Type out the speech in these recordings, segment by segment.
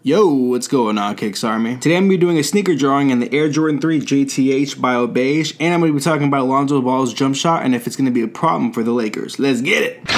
Yo, what's going on, Kicks Army? Today I'm going to be doing a sneaker drawing in the Air Jordan 3 JTH Bio Beige, and I'm going to be talking about Lonzo Ball's jump shot and if it's going to be a problem for the Lakers. Let's get it!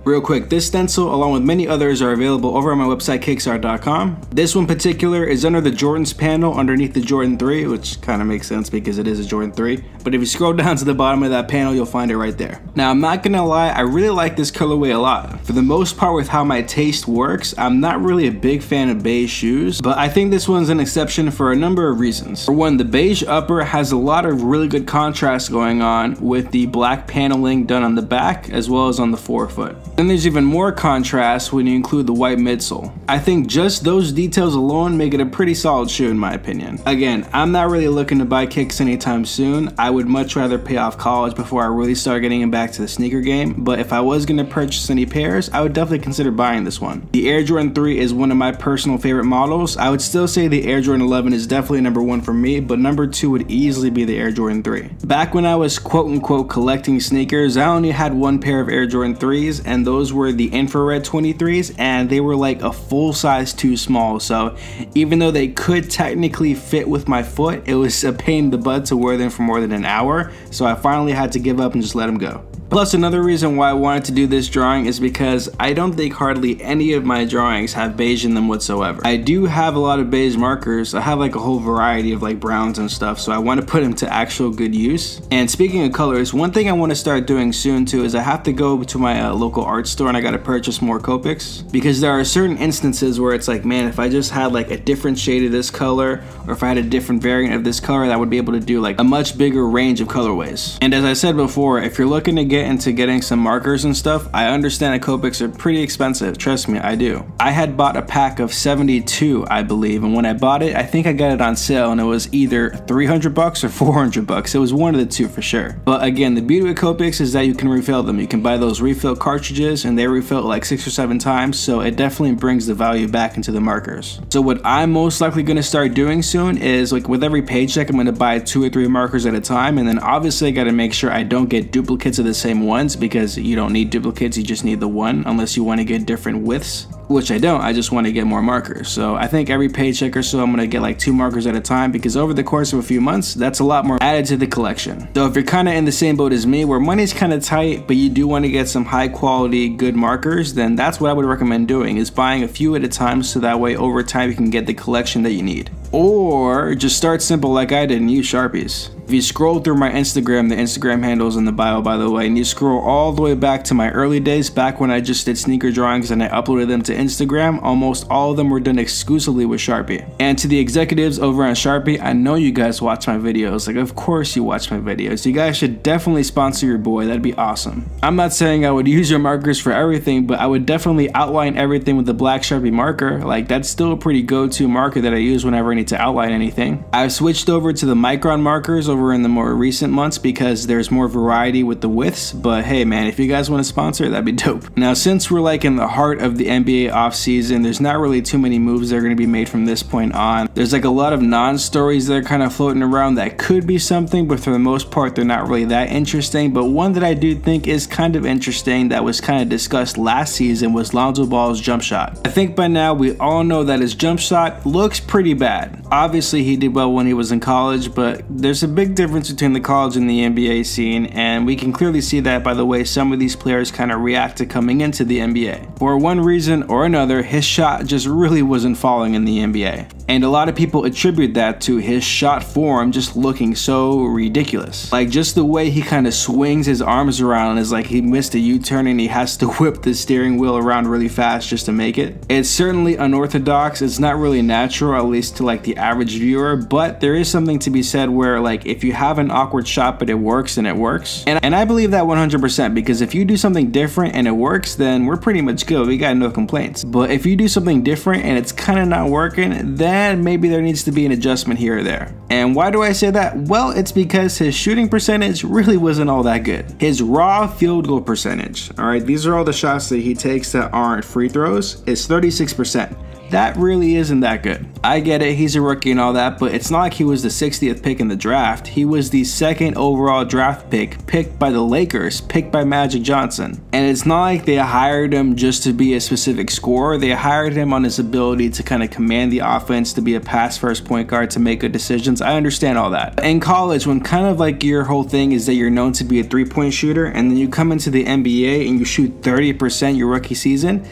Real quick, this stencil, along with many others, are available over on my website, KicksArt.com. This one in particular is under the Jordans panel underneath the Jordan 3, which kind of makes sense because it is a Jordan 3. But if you scroll down to the bottom of that panel, you'll find it right there. Now, I'm not gonna lie, I really like this colorway a lot. For the most part, with how my taste works, I'm not really a big fan of beige shoes, but I think this one's an exception for a number of reasons. For one, the beige upper has a lot of really good contrast going on with the black paneling done on the back as well as on the forefoot. Then there's even more contrast when you include the white midsole. I think just those details alone make it a pretty solid shoe in my opinion. Again, I'm not really looking to buy kicks anytime soon. I would much rather pay off college before I really start getting back to the sneaker game, but if I was going to purchase any pairs, I would definitely consider buying this one. The Air Jordan 3 is one of my personal favorite models. I would still say the Air Jordan 11 is definitely number one for me, but number two would easily be the Air Jordan 3. Back when I was quote-unquote collecting sneakers, I only had one pair of Air Jordan 3s, and those were the infrared 23s, and they were like a full size too small, so even though they could technically fit with my foot, it was a pain in the butt to wear them for more than an hour, so I finally had to give up and just let them go. Plus, another reason why I wanted to do this drawing is because I don't think hardly any of my drawings have beige in them whatsoever. I do have a lot of beige markers. I have like a whole variety of like browns and stuff, so I want to put them to actual good use. And speaking of colors, one thing I want to start doing soon too is I have to go to my local art store and I got to purchase more Copics, because there are certain instances where it's like, man, if I just had like a different shade of this color, or if I had a different variant of this color, that would be able to do like a much bigger range of colorways. And as I said before, if you're looking to get into getting some markers and stuff, I understand that Copics are pretty expensive. Trust me, I do. I had bought a pack of 72, I believe, and when I bought it, I think I got it on sale and it was either 300 bucks or 400 bucks. It was one of the two for sure. But again, the beauty with Copics is that you can refill them. You can buy those refill cartridges and they refill like 6 or 7 times, so it definitely brings the value back into the markers. So what I'm most likely going to start doing soon is, like with every paycheck, I'm going to buy 2 or 3 markers at a time, and then obviously I got to make sure I don't get duplicates of the same ones, because you don't need duplicates, you just need the one, unless you want to get different widths, which I don't. I just want to get more markers. So I think every paycheck or so I'm going to get like 2 markers at a time, because over the course of a few months, that's a lot more added to the collection. So if you're kind of in the same boat as me, where money's kind of tight, but you do want to get some high quality, good markers, then that's what I would recommend doing, is buying a few at a time, so that way over time you can get the collection that you need. Or just start simple like I did and use Sharpies. If you scroll through my Instagram, the Instagram handle's in the bio by the way, and you scroll all the way back to my early days, back when I just did sneaker drawings and I uploaded them to Instagram, almost all of them were done exclusively with Sharpie. And to the executives over on Sharpie, I know you guys watch my videos. Like, of course you watch my videos. You guys should definitely sponsor your boy. That'd be awesome. I'm not saying I would use your markers for everything, but I would definitely outline everything with the black Sharpie marker. Like, that's still a pretty go-to marker that I use whenever I need to outline anything. I've switched over to the micron markers over in the more recent months because there's more variety with the widths, but hey man, if you guys want to sponsor, that'd be dope. Now, since we're like in the heart of the NBA off season, there's not really too many moves that are going to be made from this point on. There's like a lot of non-stories that are kind of floating around that could be something, but for the most part they're not really that interesting. But one that I do think is kind of interesting that was kind of discussed last season was Lonzo Ball's jump shot. I think by now we all know that his jump shot looks pretty bad. Obviously he did well when he was in college, but there's a big difference between the college and the NBA scene, and we can clearly see that by the way some of these players kind of react to coming into the NBA. For one reason or another, his shot just really wasn't falling in the NBA. And a lot of people attribute that to his shot form just looking so ridiculous. Like, just the way he kind of swings his arms around is like he missed a U-turn and he has to whip the steering wheel around really fast just to make it. It's certainly unorthodox. It's not really natural, at least to like the average viewer, but there is something to be said where like if you have an awkward shot but it works, then it works. And I believe that 100%, because if you do something different and it works, then we're pretty much good. We got no complaints. But if you do something different and it's kind of not working, then maybe there needs to be an adjustment here or there. And why do I say that? Well, it's because his shooting percentage really wasn't all that good. His raw field goal percentage, all right, these are all the shots that he takes that aren't free throws, is 36%. that really isn't that good. I get it, he's a rookie and all that, but it's not like he was the 60th pick in the draft. He was the 2nd overall draft pick, picked by the Lakers, picked by Magic Johnson. And it's not like they hired him just to be a specific scorer. They hired him on his ability to kind of command the offense, to be a pass-first point guard, to make good decisions. I understand all that. In college, when kind of like your whole thing is that you're known to be a three-point shooter, and then you come into the NBA and you shoot 30% your rookie season,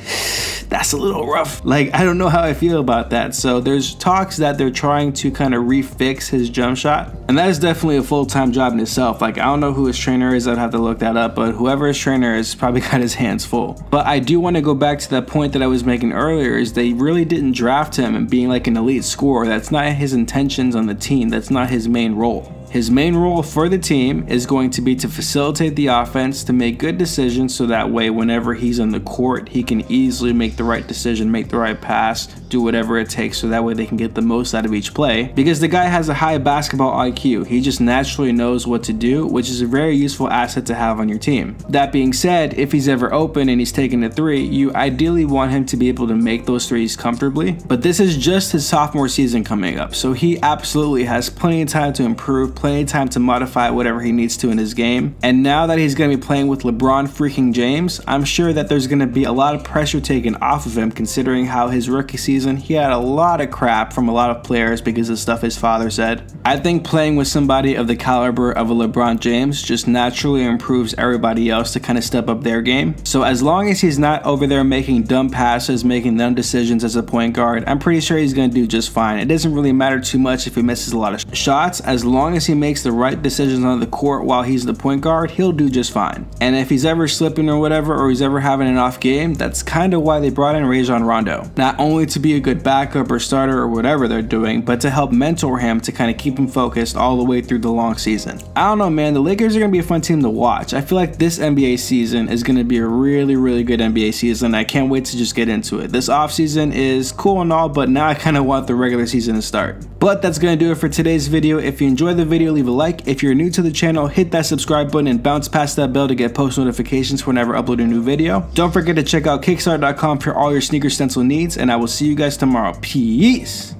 that's a little rough. Like, I don't know how I feel about that. So there's talks that they're trying to kind of refix his jump shot, and that is definitely a full-time job in itself. Like, I don't know who his trainer is, I'd have to look that up, but whoever his trainer is probably got his hands full. But I do want to go back to that point that I was making earlier, is they really didn't draft him and being like an elite scorer. That's not his intentions on the team. That's not his main role. His main role for the team is going to be to facilitate the offense, to make good decisions, so that way whenever he's on the court, he can easily make the right decision, make the right pass, do whatever it takes, so that way they can get the most out of each play. Because the guy has a high basketball IQ. He just naturally knows what to do, which is a very useful asset to have on your team. That being said, if he's ever open and he's taking a three, you ideally want him to be able to make those threes comfortably. But this is just his sophomore season coming up, so he absolutely has plenty of time to improve, plenty of time to modify whatever he needs to in his game. And now that he's going to be playing with LeBron freaking James, I'm sure that there's going to be a lot of pressure taken off of him, considering how his rookie season, he had a lot of crap from a lot of players because of stuff his father said. I think playing with somebody of the caliber of a LeBron James just naturally improves everybody else to kind of step up their game. So as long as he's not over there making dumb passes, making dumb decisions as a point guard, I'm pretty sure he's going to do just fine. It doesn't really matter too much if he misses a lot of shots. As long as he makes the right decisions on the court while he's the point guard, he'll do just fine. And if he's ever slipping or whatever, or he's ever having an off game, that's kind of why they brought in Rajon Rondo. Not only to be a good backup or starter or whatever they're doing, but to help mentor him, to kind of keep him focused all the way through the long season. I don't know, man, the Lakers are going to be a fun team to watch. I feel like this NBA season is going to be a really good NBA season. I can't wait to just get into it. This offseason is cool and all, but now I kind of want the regular season to start. But that's going to do it for today's video. If you enjoyed the video, leave a like. If you're new to the channel, hit that subscribe button and bounce past that bell to get post notifications whenever I upload a new video. Don't forget to check out KicksArt.com for all your sneaker stencil needs, and I will see you guys tomorrow. Peace!